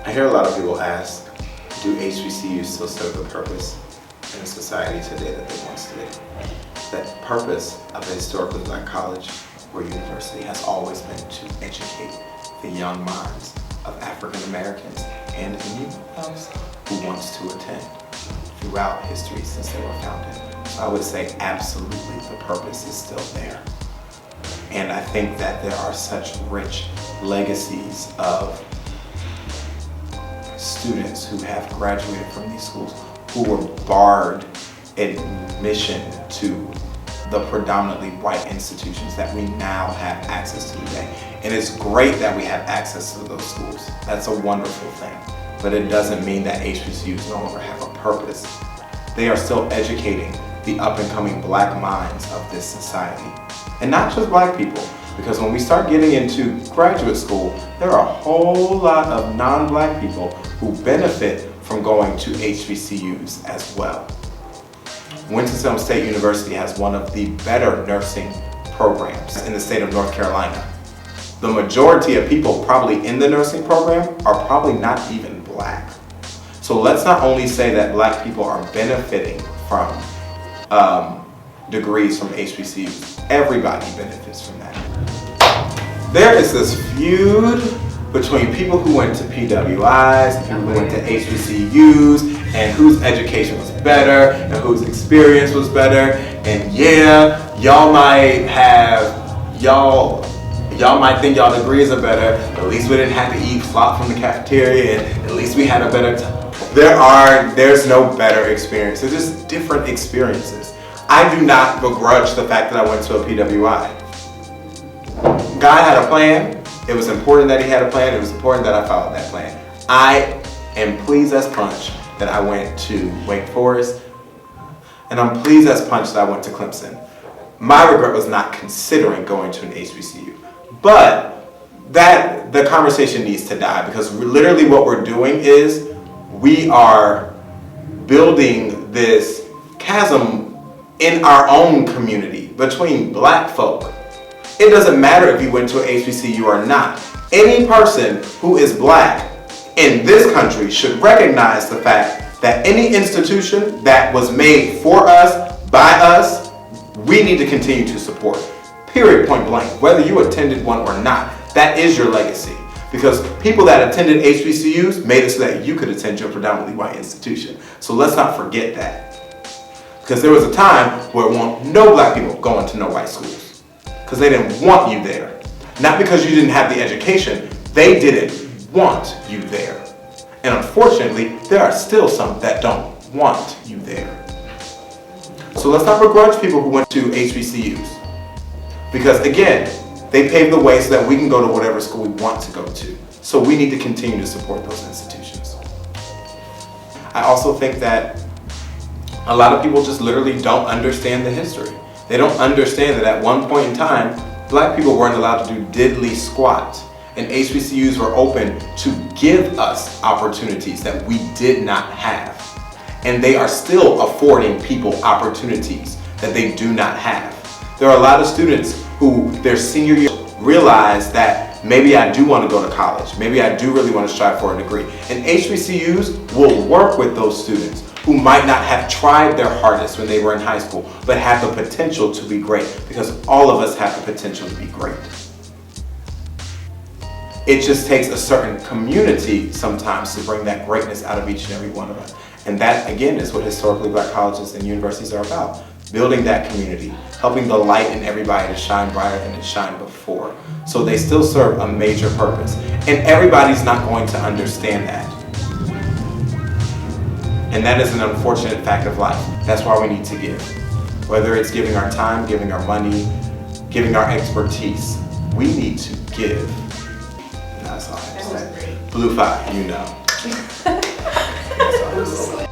I hear a lot of people ask, do HBCUs still serve the purpose in a society today that they once did? The purpose of a historically black college or university has always been to educate the young minds of African Americans and anyone else who wants to attend throughout history since they were founded. So I would say absolutely the purpose is still there. And I think that there are such rich legacies of students who have graduated from these schools who were barred admission to the predominantly white institutions that we now have access to today. And it's great that we have access to those schools. That's a wonderful thing. But it doesn't mean that HBCUs no longer have a purpose. They are still educating the up and coming black minds of this society. And not just black people, because when we start getting into graduate school, there are a whole lot of non-black people who benefit from going to HBCUs as well. Winston-Salem State University has one of the better nursing programs in the state of North Carolina. The majority of people probably in the nursing program are probably not even black. So let's not only say that black people are benefiting from degrees from HBCUs, everybody benefits from that. There is this feud between people who went to PWIs, and people who went to HBCUs, and whose education was better, and whose experience was better. And yeah, y'all might think y'all degrees are better, but at least we didn't have to eat flop from the cafeteria, and at least we had a better time. There's no better experience. They're just different experiences. I do not begrudge the fact that I went to a PWI. God had a plan. It was important that he had a plan. It was important that I followed that plan. I am pleased as punch that I went to Wake Forest, and I'm pleased as punch that I went to Clemson. My regret was not considering going to an HBCU. But the conversation needs to die, because literally what we're doing is we are building this chasm in our own community between black folk. It doesn't matter if you went to an HBCU or not. Any person who is black in this country should recognize the fact that any institution that was made for us, by us, we need to continue to support. Period, point blank. Whether you attended one or not, that is your legacy. Because people that attended HBCUs made it so that you could attend your predominantly white institution. So let's not forget that. Because there was a time where no black people going to no white schools. Because they didn't want you there. Not because you didn't have the education, they didn't want you there. And unfortunately, there are still some that don't want you there. So let's not begrudge people who went to HBCUs. Because again, they paved the way so that we can go to whatever school we want to go to. So we need to continue to support those institutions. I also think that a lot of people just literally don't understand the history. They don't understand that at one point in time, black people weren't allowed to do diddly squat, and HBCUs were open to give us opportunities that we did not have. And they are still affording people opportunities that they do not have. There are a lot of students who their senior year realize that maybe I do want to go to college, maybe I do really want to strive for a degree. And HBCUs will work with those students who might not have tried their hardest when they were in high school, but have the potential to be great, because all of us have the potential to be great. It just takes a certain community sometimes to bring that greatness out of each and every one of us. And that, again, is what historically black colleges and universities are about. Building that community, helping the light in everybody to shine brighter than it shined before. So they still serve a major purpose. And everybody's not going to understand that. And that is an unfortunate fact of life. That's why we need to give. Whether it's giving our time, giving our money, giving our expertise, we need to give. That's all I have to say. Blue 5, you know. That's all I have to say.